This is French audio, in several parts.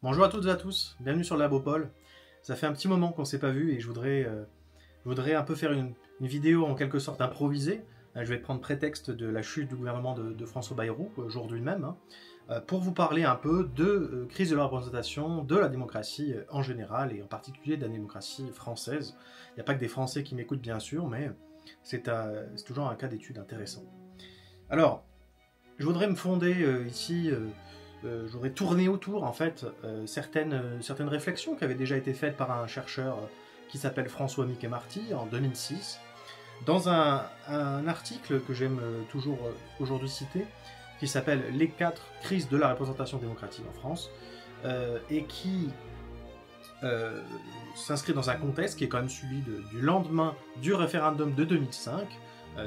Bonjour à toutes et à tous, bienvenue sur Labopol. Ça fait un petit moment qu'on ne s'est pas vu et je voudrais un peu faire une vidéo en quelque sorte improvisée. Je vais prendre prétexte de la chute du gouvernement de François Bayrou, aujourd'hui même, pour vous parler un peu de crise de la représentation, de la démocratie en général et en particulier de la démocratie française. Il n'y a pas que des Français qui m'écoutent bien sûr, mais c'est toujours un cas d'étude intéressant. Alors, je voudrais me fonder ici... je voudrais tourner autour en fait certaines réflexions qui avaient déjà été faites par un chercheur qui s'appelle François Mickey-Marty en 2006 dans un article que j'aime toujours aujourd'hui citer qui s'appelle Les 4 crises de la représentation démocratique en France et qui s'inscrit dans un contexte qui est quand même celui du lendemain du référendum de 2005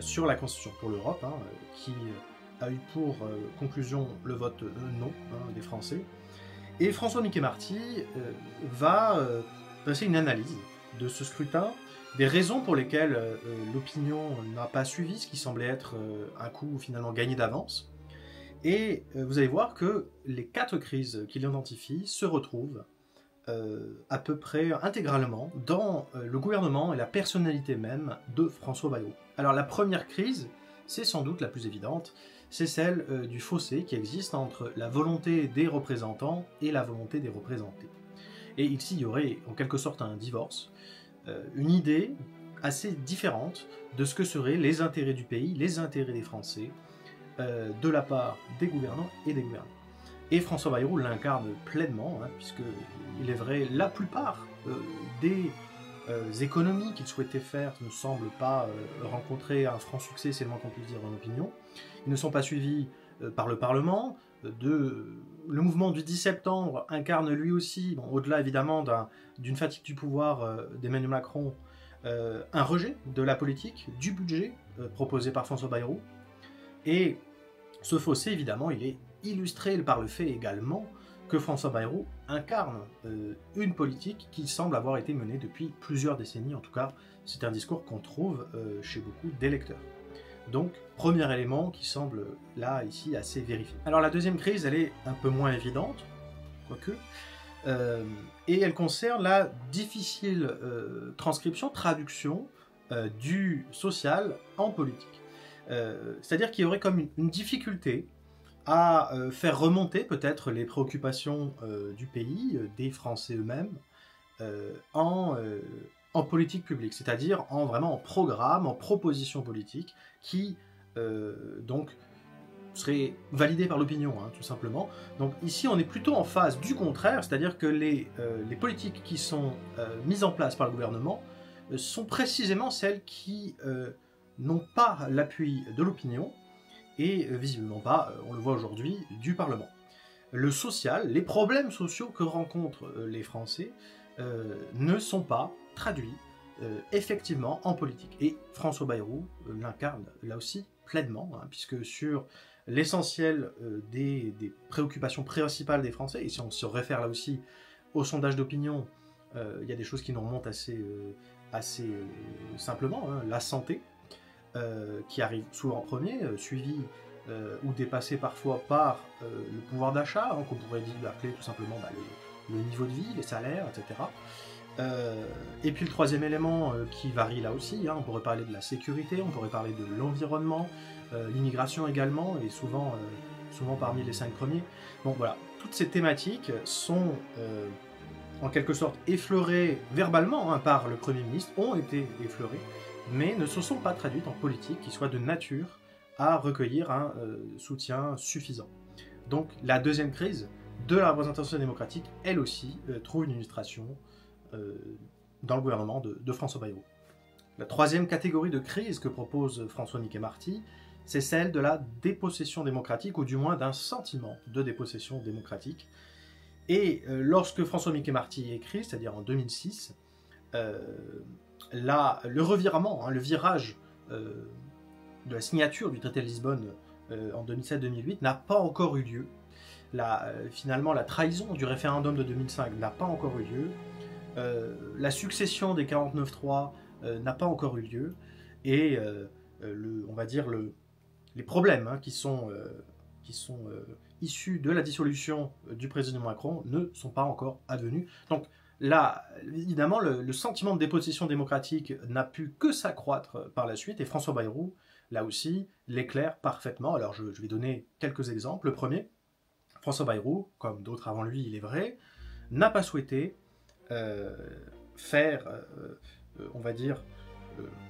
sur la Constitution pour l'Europe qui a eu pour conclusion le vote non des Français. Et François Mickey-Marty va dresser une analyse de ce scrutin, des raisons pour lesquelles l'opinion n'a pas suivi ce qui semblait être un coup finalement gagné d'avance. Et vous allez voir que les 4 crises qu'il identifie se retrouvent à peu près intégralement dans le gouvernement et la personnalité même de François Bayrou. Alors la première crise, c'est sans doute la plus évidente, c'est celle du fossé qui existe entre la volonté des représentants et la volonté des représentés. Et ici, il y aurait en quelque sorte un divorce, une idée assez différente de ce que seraient les intérêts du pays, les intérêts des Français, de la part des gouvernants et des gouvernants. Et François Bayrou l'incarne pleinement, puisqu'il est vrai, la plupart des économies qu'il souhaitait faire ne semblent pas rencontrer un franc succès, c'est le moins qu'on puisse dire dans l'opinion. Ils ne sont pas suivis par le Parlement. Le mouvement du 10 septembre incarne lui aussi, au-delà évidemment d'une fatigue du pouvoir d'Emmanuel Macron, un rejet de la politique, du budget proposé par François Bayrou. Et ce fossé, évidemment, il est illustré par le fait également que François Bayrou incarne une politique qui semble avoir été menée depuis plusieurs décennies. En tout cas, c'est un discours qu'on trouve chez beaucoup d'électeurs. Donc, premier élément qui semble là, ici, assez vérifié. Alors la deuxième crise, elle est un peu moins évidente, quoique, et elle concerne la difficile traduction du social en politique. C'est-à-dire qu'il y aurait comme une difficulté à faire remonter peut-être les préoccupations du pays, des Français eux-mêmes, en politique publique, c'est-à-dire vraiment en programme, en proposition politique, qui donc serait validée par l'opinion, tout simplement. Donc ici, on est plutôt en phase du contraire, c'est-à-dire que les politiques qui sont mises en place par le gouvernement sont précisément celles qui n'ont pas l'appui de l'opinion, et visiblement pas, on le voit aujourd'hui, du Parlement. Le social, les problèmes sociaux que rencontrent les Français ne sont pas traduits effectivement en politique. Et François Bayrou l'incarne là aussi pleinement, puisque sur l'essentiel des préoccupations principales des Français, et si on se réfère là aussi au sondage d'opinion, il y a des choses qui nous remontent assez simplement, la santé, qui arrive souvent en premier, suivi ou dépassé parfois par le pouvoir d'achat, qu'on pourrait appeler tout simplement le niveau de vie, les salaires, etc. Et puis le troisième élément qui varie là aussi, on pourrait parler de la sécurité, on pourrait parler de l'environnement, l'immigration également, et souvent parmi les 5 premiers. Donc voilà, toutes ces thématiques sont en quelque sorte effleurées verbalement par le Premier ministre, ont été effleurées, mais ne se sont pas traduites en politique qui soit de nature à recueillir un soutien suffisant. Donc la deuxième crise de la représentation démocratique, elle aussi, trouve une illustration dans le gouvernement de François Bayrou. La troisième catégorie de crise que propose François Mickey-Marty, c'est celle de la dépossession démocratique, ou du moins d'un sentiment de dépossession démocratique. Et lorsque François Mickey-Marty écrit, c'est-à-dire en 2006, le revirement, le virage de la signature du traité de Lisbonne en 2007-2008 n'a pas encore eu lieu. Finalement, la trahison du référendum de 2005 n'a pas encore eu lieu. La succession des 49.3 n'a pas encore eu lieu. Et on va dire les problèmes qui sont issus de la dissolution du président Macron ne sont pas encore advenus. Donc là, évidemment, le sentiment de dépossession démocratique n'a pu que s'accroître par la suite, et François Bayrou, là aussi, l'éclaire parfaitement. Alors je vais donner quelques exemples. Le premier, François Bayrou, comme d'autres avant lui, il est vrai, n'a pas souhaité faire, on va dire,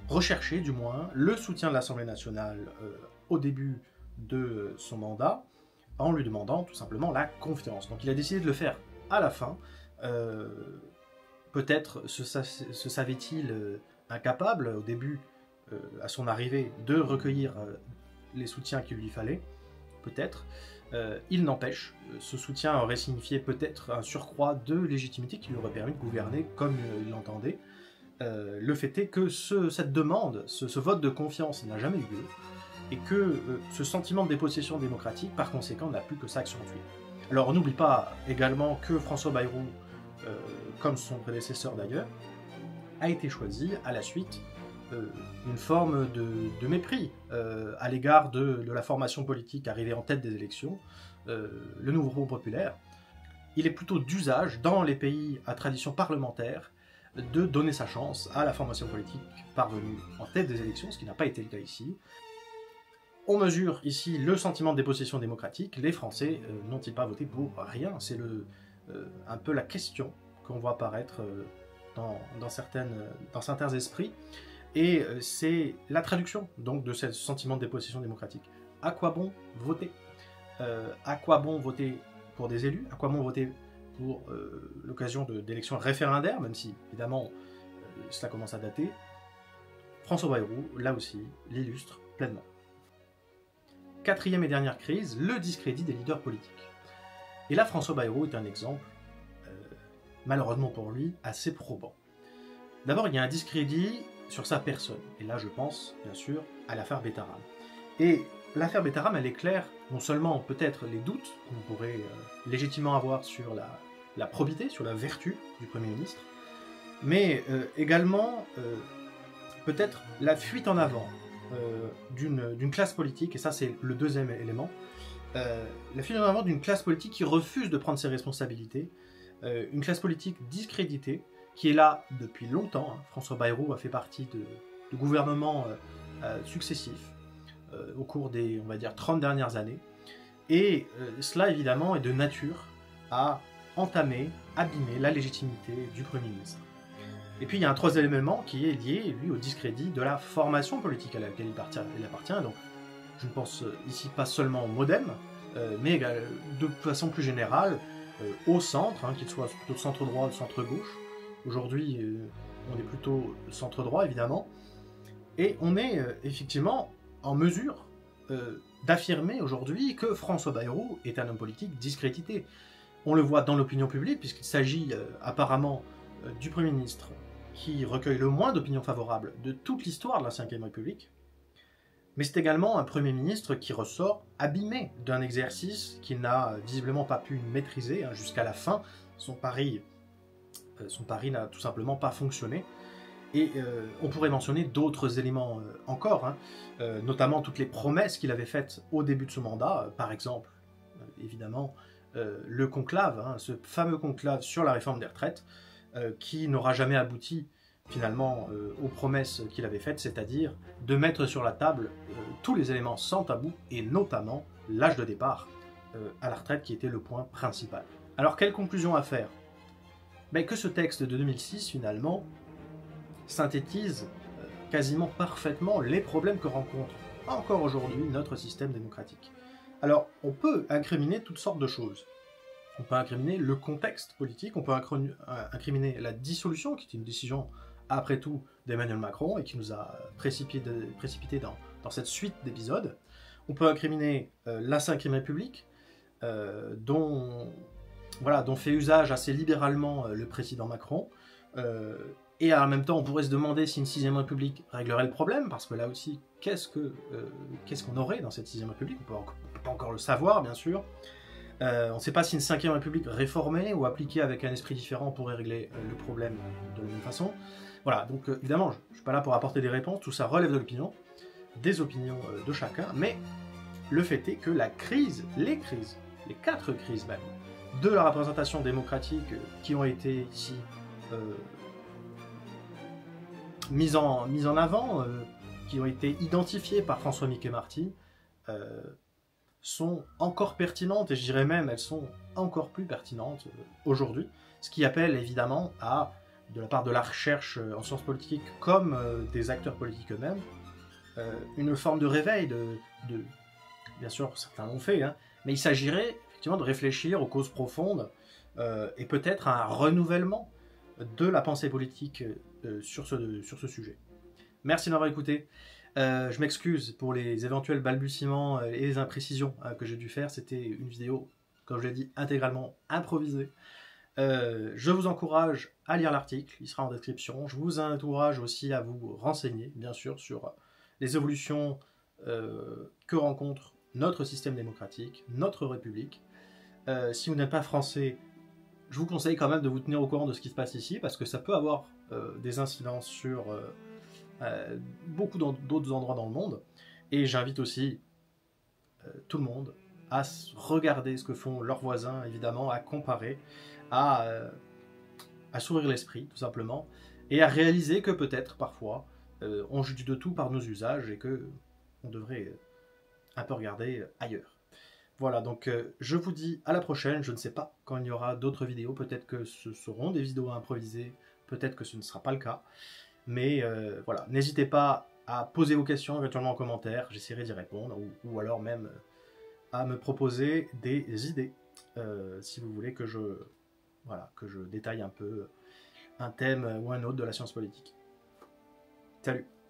rechercher du moins le soutien de l'Assemblée nationale au début de son mandat, en lui demandant tout simplement la confiance. Donc il a décidé de le faire à la fin. Peut-être se savait-il incapable au début, à son arrivée, de recueillir les soutiens qu'il lui fallait, peut-être. Il n'empêche, ce soutien aurait signifié peut-être un surcroît de légitimité qui lui aurait permis de gouverner comme il l'entendait. Le fait est que cette demande, ce vote de confiance n'a jamais eu lieu, et que ce sentiment de dépossession démocratique, par conséquent, n'a plus que s'accentuer. Alors on n'oublie pas également que François Bayrou, comme son prédécesseur d'ailleurs, a été choisi à la suite une forme de mépris à l'égard de la formation politique arrivée en tête des élections, le Nouveau Front Populaire. Il est plutôt d'usage, dans les pays à tradition parlementaire, de donner sa chance à la formation politique parvenue en tête des élections, ce qui n'a pas été le cas ici. On mesure ici le sentiment de dépossession démocratique. Les Français n'ont-ils pas voté pour rien? C'est un peu la question qu'on voit apparaître dans certains esprits. Et c'est la traduction donc de ce sentiment de dépossession démocratique. À quoi bon voter? À quoi bon voter pour des élus? À quoi bon voter pour l'occasion d'élections référendaires, même si évidemment cela commence à dater? François Bayrou, là aussi, l'illustre pleinement. Quatrième et dernière crise, le discrédit des leaders politiques. Et là, François Bayrou est un exemple, malheureusement pour lui, assez probant. D'abord, il y a un discrédit sur sa personne. Et là, je pense, bien sûr, à l'affaire Bétharame. Et l'affaire Bétharame, elle éclaire non seulement peut-être les doutes qu'on pourrait légitimement avoir sur la probité, sur la vertu du Premier ministre, mais également peut-être la fuite en avant d'une classe politique, et ça c'est le deuxième élément, la fuite en avant d'une classe politique qui refuse de prendre ses responsabilités, une classe politique discréditée, qui est là depuis longtemps. François Bayrou a fait partie de gouvernements successifs au cours des, on va dire, 30 dernières années. Et cela, évidemment, est de nature à entamer, abîmer la légitimité du Premier ministre. Et puis, il y a un troisième élément qui est lié, lui, au discrédit de la formation politique à laquelle il appartient. Donc, je ne pense ici pas seulement au MoDem, mais de façon plus générale, au centre, qu'il soit plutôt centre-droit ou centre-gauche. Aujourd'hui, on est plutôt centre-droit, évidemment. Et on est effectivement en mesure d'affirmer aujourd'hui que François Bayrou est un homme politique discrédité. On le voit dans l'opinion publique, puisqu'il s'agit apparemment du Premier ministre qui recueille le moins d'opinions favorables de toute l'histoire de la Ve République. Mais c'est également un Premier ministre qui ressort abîmé d'un exercice qu'il n'a visiblement pas pu maîtriser jusqu'à la fin. Son pari n'a tout simplement pas fonctionné. Et on pourrait mentionner d'autres éléments encore, notamment toutes les promesses qu'il avait faites au début de ce mandat, par exemple, évidemment, le conclave, ce fameux conclave sur la réforme des retraites, qui n'aura jamais abouti finalement aux promesses qu'il avait faites, c'est-à-dire de mettre sur la table tous les éléments sans tabou, et notamment l'âge de départ à la retraite qui était le point principal. Alors quelle conclusion à faire? Que ce texte de 2006 finalement synthétise quasiment parfaitement les problèmes que rencontre encore aujourd'hui notre système démocratique. Alors on peut incriminer toutes sortes de choses. On peut incriminer le contexte politique, on peut incriminer la dissolution, qui est une décision, après tout, d'Emmanuel Macron, et qui nous a précipité dans cette suite d'épisodes. On peut incriminer la Ve République, dont fait usage assez libéralement le président Macron, et en même temps, on pourrait se demander si une Sixième République réglerait le problème, parce que là aussi, qu'est-ce qu'on aurait dans cette Sixième République? On peut pas encore le savoir, bien sûr. On ne sait pas si une Cinquième République réformée ou appliquée avec un esprit différent pourrait régler le problème de la même façon. Voilà, donc évidemment, je ne suis pas là pour apporter des réponses, tout ça relève de l'opinion, des opinions de chacun, mais le fait est que les crises les 4 crises même, de la représentation démocratique qui ont été ici mises en avant, qui ont été identifiées par François Mickey Marty, sont encore pertinentes, et je dirais même elles sont encore plus pertinentes aujourd'hui, ce qui appelle évidemment à, de la part de la recherche en sciences politiques comme des acteurs politiques eux-mêmes, une forme de réveil, bien sûr certains l'ont fait, hein, mais il s'agirait effectivement de réfléchir aux causes profondes et peut-être à un renouvellement de la pensée politique sur ce sujet. Merci de m'avoir écouté. Je m'excuse pour les éventuels balbutiements et les imprécisions que j'ai dû faire. C'était une vidéo, comme je l'ai dit, intégralement improvisée. Je vous encourage à lire l'article, il sera en description. Je vous encourage aussi à vous renseigner, bien sûr, sur les évolutions que rencontre notre système démocratique, notre République. Si vous n'êtes pas français, je vous conseille quand même de vous tenir au courant de ce qui se passe ici, parce que ça peut avoir des incidences sur beaucoup d'autres endroits dans le monde. Et j'invite aussi tout le monde à regarder ce que font leurs voisins, évidemment, à comparer, à s'ouvrir l'esprit, tout simplement, et à réaliser que peut-être, parfois, on juge de tout par nos usages et que on devrait un peu regarder ailleurs. Voilà, donc je vous dis à la prochaine. Je ne sais pas quand il y aura d'autres vidéos. Peut-être que ce seront des vidéos improvisées, peut-être que ce ne sera pas le cas. Mais voilà, n'hésitez pas à poser vos questions éventuellement en commentaire, j'essaierai d'y répondre, ou alors même à me proposer des idées, si vous voulez que je détaille un peu un thème ou un autre de la science politique. Salut!